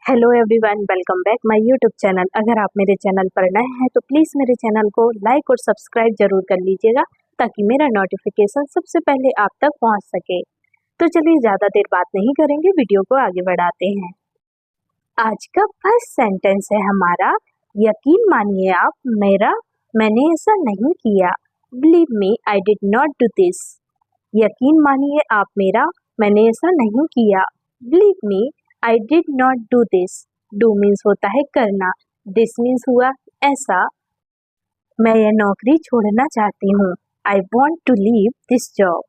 Hello everyone, welcome back my YouTube channel. अगर आप मेरे चैनल पर नए हैं तो प्लीज़ मेरे चैनल को लाइक और सब्सक्राइब जरूर कर लीजिएगा ताकि मेरा नोटिफिकेशन सबसे पहले आप तक पहुंच सके। तो चलिए ज़्यादा देर बात नहीं करेंगे, वीडियो को आगे बढ़ाते हैं। आज का फर्स्ट सेंटेंस है हमारा, यकीन मानिए आप मैंने ऐसा नहीं किया। Believe me I did not do this. यकीन मानिए आप मेरा, मैंने ऐसा नहीं किया। Believe me I did not do this. Do means होता है करना, दिस मीन्स हुआ ऐसा। मैं यह नौकरी छोड़ना चाहती हूँ। I want to leave this job.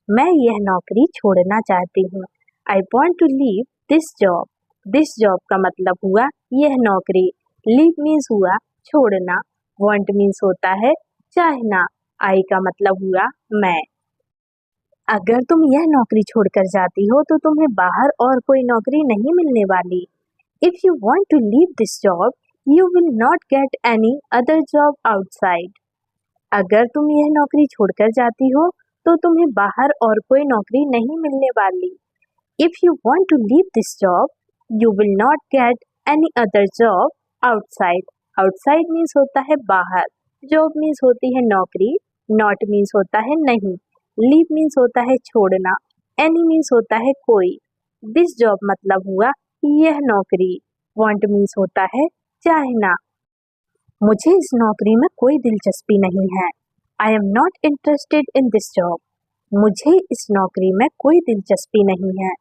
मैं यह नौकरी छोड़ना चाहती हूँ। I want to leave this job. This job का मतलब हुआ यह नौकरी। लीव मीन्स हुआ छोड़ना। वॉन्ट मीन्स होता है चाहना। आई का मतलब हुआ मैं। अगर तुम यह नौकरी छोड़कर जाती हो तो तुम्हें बाहर और कोई नौकरी नहीं मिलने वाली। If you want to leave this job you will not get any other job outside. अगर तुम यह नौकरी छोड़कर जाती हो तो तुम्हें बाहर और कोई नौकरी नहीं मिलने वाली। If you want to leave this job you will not get any other job outside. Outside means होता है बाहर, जॉब मीन्स होती है नौकरी, नॉट मीन्स होता है नहीं, लीव मीन्स होता है छोड़ना, एनी मीन्स होता है कोई। दिस जॉब मतलब हुआ यह नौकरी। वांट मीन्स होता है चाहना। मुझे इस नौकरी में कोई दिलचस्पी नहीं है। I am not interested in this job. मुझे इस नौकरी में कोई दिलचस्पी नहीं है।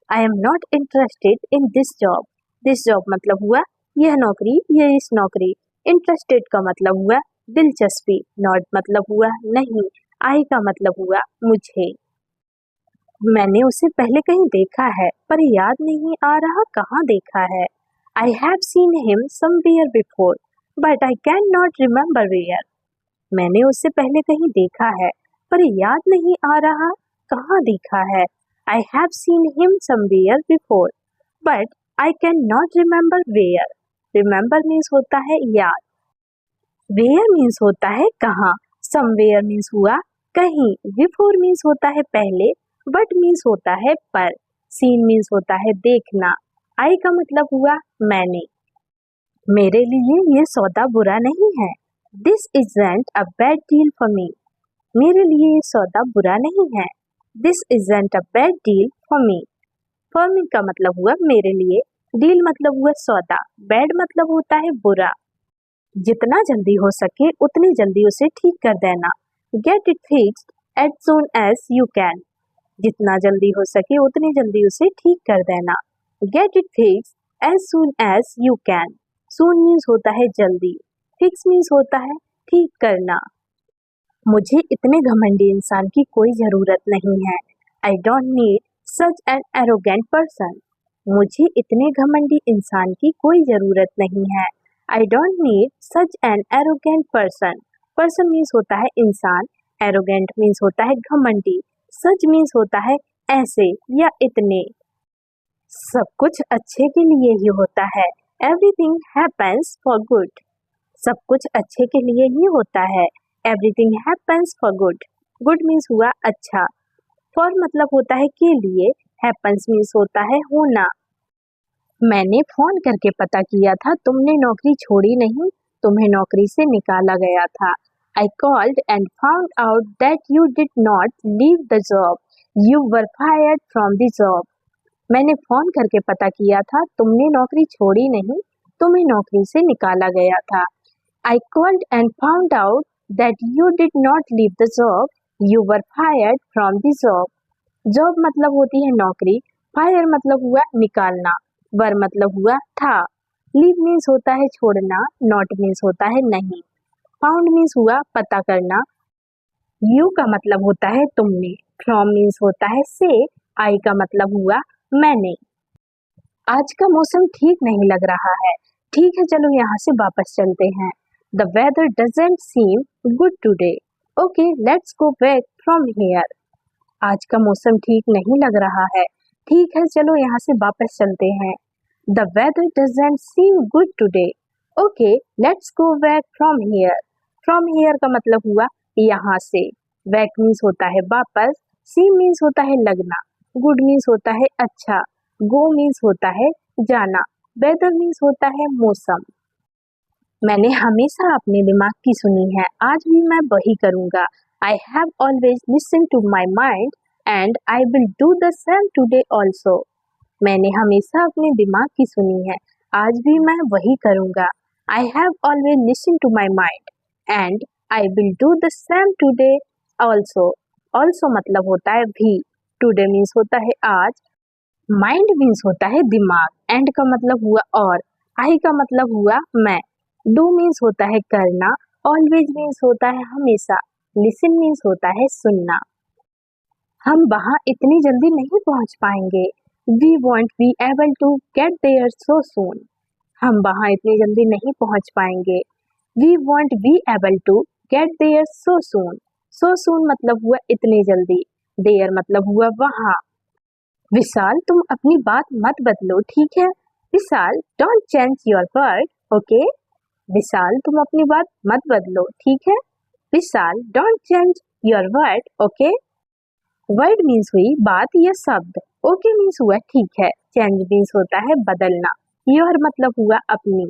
I am not interested in this job. This job मतलब हुआ यह नौकरी, यह इस नौकरी। इंटरेस्टेड का मतलब हुआ दिलचस्पी, नॉट मतलब हुआ नहीं, आई का मतलब हुआ मुझे। मैंने उसे पहले कहीं देखा है पर याद नहीं आ रहा कहाँ देखा है। I have seen him somewhere before but I can not remember where. मैंने उसे पहले कहीं देखा है पर याद नहीं आ रहा कहाँ देखा है। I have seen him somewhere before but I can not remember where. Remember means होता है याद, वेयर मीन्स होता है कहाँ, समवेयर मीन्स हुआ कहीं, बिफोर मीन्स होता है पहले, बट मीन्स होता है पर, सीन मीन्स होता है देखना, आई का मतलब हुआ मैंने। मेरे लिए ये सौदा बुरा नहीं है। This isn't a bad deal for me. मेरे लिए ये सौदा बुरा नहीं है। This isn't a bad deal for me. For me का मतलब हुआ मेरे लिए, डील मतलब हुआ सौदा, बैड मतलब होता है बुरा। जितना जल्दी हो सके उतनी जल्दी उसे ठीक कर देना। Get it fixed as soon as you can. जितना जल्दी हो सके उतनी जल्दी उसे ठीक कर देना। Get it fixed as soon as you can. Soon means होता है जल्दी, फिक्स मीन्स होता है ठीक करना। मुझे इतने घमंडी इंसान की कोई जरूरत नहीं है। I don't need such an arrogant person. मुझे इतने घमंडी इंसान की कोई जरूरत नहीं है। I don't need such an arrogant person. Person means होता है इंसान, एरोगेंट मीन्स होता है घमंडी, सच मीन्स होता है ऐसे या इतने। सब कुछ अच्छे के लिए ही होता है। Everything happens for good. सब कुछ अच्छे के लिए ही होता है। Everything happens for good. Good means हुआ अच्छा, फॉर मतलब होता है के लिए, हैपेंस मीन्स होता है होना। मैंने फोन करके पता किया था तुमने नौकरी छोड़ी नहीं, तुम्हें नौकरी से निकाला गया था। I called and found out that you did not leave the job, you were fired from the job. मैंने फोन करके पता किया था तुमने नौकरी छोड़ी नहीं, तुम्हें नौकरी से निकाला गया था। I called and found out that you did not leave the job, you were fired from the job. Job मतलब होती है नौकरी, फायर मतलब हुआ निकालना, वर मतलब हुआ था। लीव मीन्स होता है छोड़ना, नॉट मीन्स होता है नहीं, फाउंड मीन्स हुआ पता करना। यू का मतलब होता है तुमने, फ्रॉम मीन्स होता है से, आई का मतलब हुआ मैंने। आज का मौसम ठीक नहीं लग रहा है। ठीक है चलो यहाँ से वापस चलते हैं। The weather doesn't seem good today. Okay let's go back from here. आज का मौसम ठीक नहीं लग रहा है। ठीक है चलो यहाँ से वापस चलते हैं। The weather doesn't seem good today. Okay let's go back from here. From here का मतलब हुआ यहाँ से। बैक मीन्स होता है वापस, सीम मीन्स होता है लगना, गुड मीन्स होता है अच्छा, गो मीन्स होता है जाना। वेदर मीन्स होता है मौसम। मैंने हमेशा अपने दिमाग की सुनी है, आज भी मैं वही करूंगा। I have always listen to my mind and I will do the same today also. मैंने हमेशा अपने दिमाग की सुनी है, आज भी मैं वही करूंगा। I have always listen to my mind and I will do the same today also. Also मतलब होता है भी, टूडे मीन्स होता है आज, माइंड मीन्स होता है दिमाग, एंड का मतलब हुआ और, आई का मतलब हुआ मैं, डू मीन्स होता है करना, ऑलवेज मीन्स होता है हमेशा, लिसन मीन्स होता है सुनना। हम वहाँ इतनी जल्दी नहीं पहुँच पाएंगे। We won't be able to get there so soon. हम वहाँ इतनी जल्दी नहीं पहुँच पाएंगे। We won't be able to get there so soon. So soon मतलब हुआ इतनी जल्दी, देयर मतलब हुआ वहाँ। विशाल तुम अपनी बात मत बदलो, ठीक है? Vishal don't change your word, okay? Vishal तुम अपनी बात मत बदलो, ठीक है? Vishal don't change your word, okay? Word means हुई बात या शब्द, ओके मीन्स हुआ ठीक है, चेंज मीन्स होता है बदलना, योर मतलब हुआ अपनी।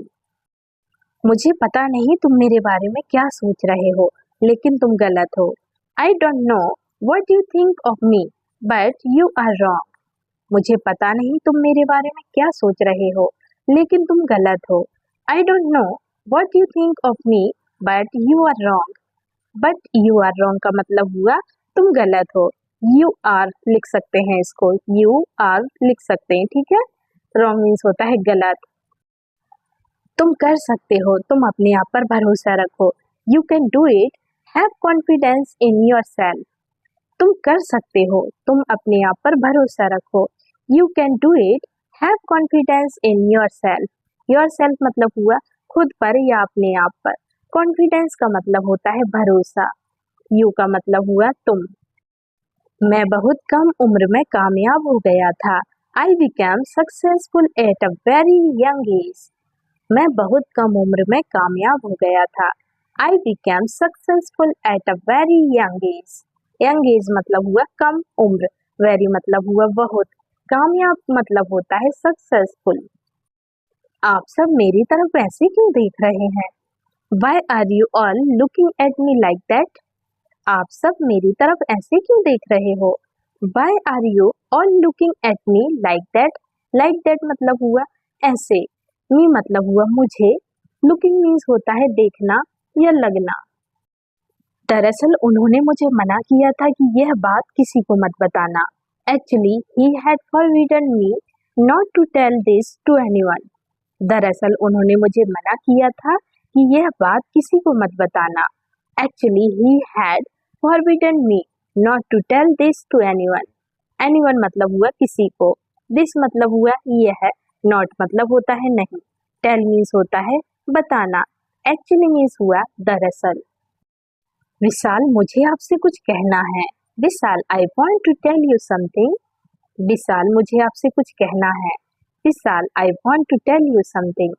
मुझे पता नहीं तुम मेरे बारे में क्या सोच रहे हो, लेकिन तुम गलत हो। I don't know what you think of me, but you are wrong. मुझे पता नहीं तुम मेरे बारे में क्या सोच रहे हो, लेकिन तुम गलत हो। I don't know what you think of me, but you are wrong. But you are wrong का मतलब हुआ तुम गलत हो। यू आर लिख सकते हैं इसको, यू आर लिख सकते हैं, ठीक है? रॉन्ग मीन्स होता है गलत। तुम कर सकते हो, तुम अपने आप पर भरोसा रखो। You can do it, have confidence in your self. तुम कर सकते हो, तुम अपने आप पर भरोसा रखो। You can do it, have confidence in your self. Your self मतलब हुआ खुद पर या अपने आप पर। कॉन्फिडेंस का मतलब होता है भरोसा। यू का मतलब हुआ तुम। मैं बहुत कम उम्र में कामयाब हो गया था। I became successful at a very young age. मैं बहुत कम उम्र में कामयाब हो गया था। I became successful at a very young age. Young age मतलब हुआ कम उम्र, वेरी मतलब हुआ बहुत, कामयाब मतलब होता है सक्सेसफुल। आप सब मेरी तरफ ऐसे क्यों देख रहे हैं? Why are you all looking at me like that? आप सब मेरी तरफ ऐसे क्यों देख रहे हो? Why are you all looking at me like that? Like that मतलब हुआ ऐसे, me मतलब हुआ मुझे, looking means होता है देखना या लगना। दरअसल उन्होंने मुझे मना किया था कि यह बात किसी को मत बताना। Actually, he had forbidden me not to tell this to anyone. दरअसल उन्होंने मुझे मना किया था कि यह बात किसी को मत बताना। Actually, he had forbidden me not to tell this to anyone. Anyone मतलब हुआ किसी को, this मतलब हुआ यह, not मतलब होता है नहीं, tell means होता है बताना, actually means हुआ दरअसल। विशाल मुझे आपसे कुछ कहना है। Vishal I want to tell you something. Vishal मुझे आपसे कुछ कहना है। Vishal I want to tell you something.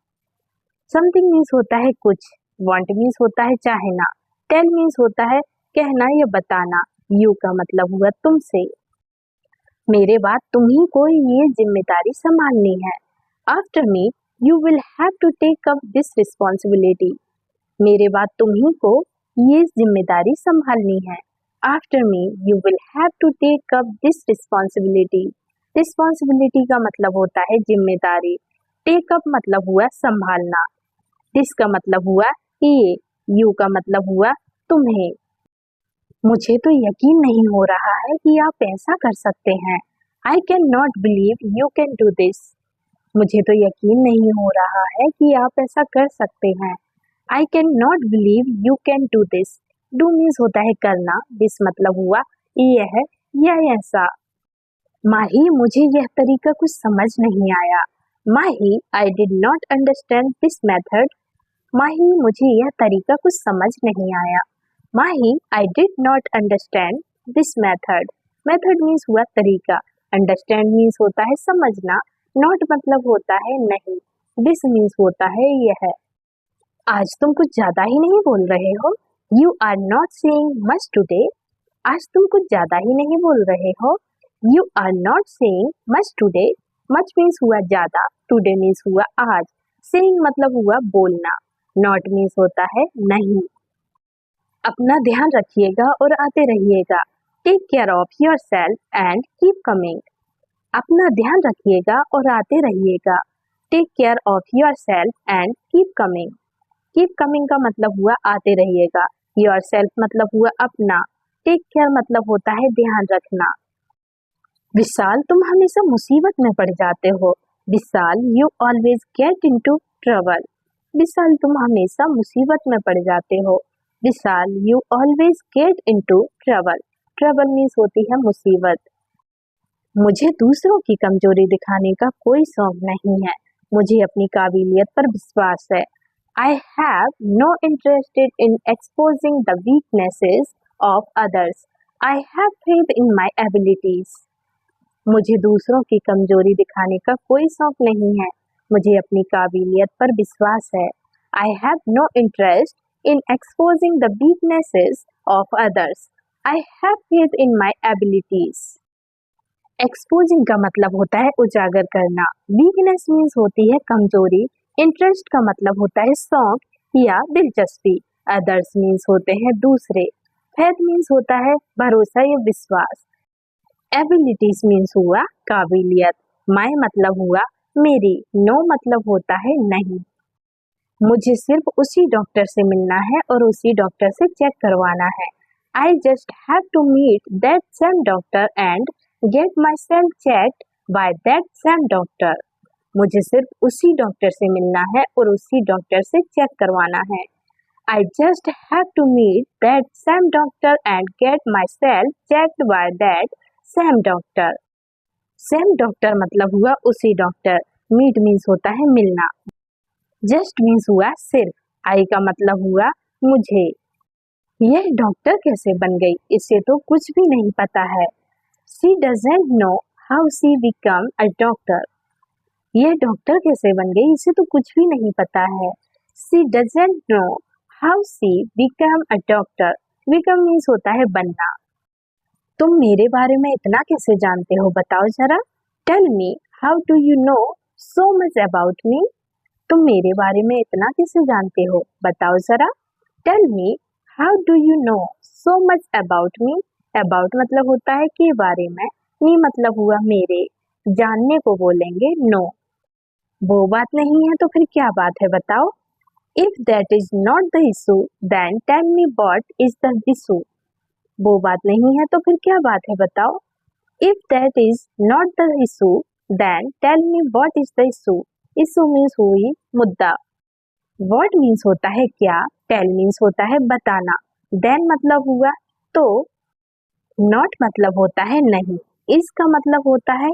Something means होता है कुछ, वॉन्ट मीन्स होता है चाहना, टेल मीन्स होता है कहना या बताना, यू का मतलब हुआ तुमसे। मेरे बाद तुम ही को ये जिम्मेदारी संभालनी है। After me you will have to take up this responsibility. मेरे बाद तुम ही को ये जिम्मेदारी संभालनी है। After me you will have to take up this responsibility. Responsibility का मतलब होता है जिम्मेदारी, टेक अप मतलब हुआ संभालना, दिस का मतलब हुआ ये, यू का मतलब हुआ तुम्हें। मुझे तो यकीन नहीं हो रहा है कि आप ऐसा कर सकते हैं। आई can not believe you can do this. मुझे तो यकीन नहीं हो रहा है कि आप ऐसा कर सकते हैं। आई can not believe you can do this. Do means होता है करना, दिस मतलब हुआ यह या ऐसा। माही मुझे यह तरीका कुछ समझ नहीं आया। Mahi I did not understand this method. Mahi मुझे यह तरीका कुछ समझ नहीं आया। Mahi I did not understand this method. Method means हुआ तरीका, अंडरस्टैंड मीन्स होता है समझना, नॉट मतलब होता है नहीं, दिस मीन्स होता है यह। आज तुम कुछ ज्यादा ही नहीं बोल रहे हो। You are not saying much today. आज तुम कुछ ज्यादा ही नहीं बोल रहे हो। You are not saying much today. Much means हुआ ज्यादा, टुडे मीन्स हुआ आज, सेइंग मतलब हुआ बोलना, नॉट मीन्स होता है नहीं। अपना ध्यान रखिएगा और आते रहिएगा, take care of yourself and keep coming. अपना ध्यान रखिएगा और आते रहिएगा, take care of yourself and keep coming. Keep coming का मतलब हुआ आते रहिएगा, योर सेल्फ मतलब हुआ अपना, टेक केयर मतलब होता है ध्यान रखना। विशाल तुम हमेशा मुसीबत में पड़ जाते हो, Vishal you always get into trouble. Vishal तुम हमेशा मुसीबत में पड़ जाते हो, Vishal you always get into trouble. Trouble means होती है मुसीबत। मुझे दूसरों की कमजोरी दिखाने का कोई शौक नहीं है, मुझे अपनी काबिलियत पर विश्वास है। I have no interest in exposing the weaknesses of others. I have faith in my abilities. मुझे दूसरों की कमजोरी दिखाने का कोई शौक नहीं है, मुझे अपनी काबिलियत पर विश्वास है। I have no interest in exposing the weaknesses of others. I have faith in my abilities. Exposing का मतलब होता है उजागर करना, वीकनेस मीन्स होती है कमजोरी, इंटरेस्ट का मतलब होता है शौक या दिलचस्पी, अदर्स मीन्स होते हैं दूसरे, फेथ मीन्स होता है भरोसा या विश्वास, एबिलिटीज मीन्स हुआ काबिलियत, माय मतलब हुआ मेरी, नो मतलब होता है नहीं। मुझे सिर्फ उसी डॉक्टर से मिलना है और उसी डॉक्टर से चेक करवाना है। I just have to meet that same doctor and get myself checked by that same doctor. मुझे सिर्फ उसी डॉक्टर से मिलना है और उसी डॉक्टर से चेक करवाना है। I just have to meet that same doctor and get myself checked by that same doctor. Same doctor मतलब हुआ उसी डॉक्टर, मीट मीन्स होता है मिलना, जस्ट मीन्स हुआ सिर्फ, आई का मतलब हुआ मुझे। यह डॉक्टर कैसे बन गई, इसे तो कुछ भी नहीं पता है। She doesn't know how she become a doctor. यह डॉक्टर कैसे बन गई, इसे तो कुछ भी नहीं पता है। She doesn't know how she become a doctor. Become means होता है बनना। तुम मेरे बारे में इतना कैसे जानते हो, बताओ जरा। Tell me how do you know so much about me. तुम मेरे बारे में इतना कैसे जानते हो, बताओ जरा। Tell me how do you know so much about me. About मतलब होता है के बारे में, मी मतलब हुआ मेरे, जानने को बोलेंगे नो। वो बात नहीं है तो फिर क्या बात है, बताओ। If that is not the issue then tell me what is the issue. वो बात नहीं है तो फिर क्या बात है, बताओ। If that is not the issue then tell me what is the issue. Issue means हुई मुद्दा, व्हाट मीन्स होता है क्या, टेल मीन्स होता है बताना, देन मतलब हुआ तो, नॉट मतलब होता है नहीं, इसका मतलब होता है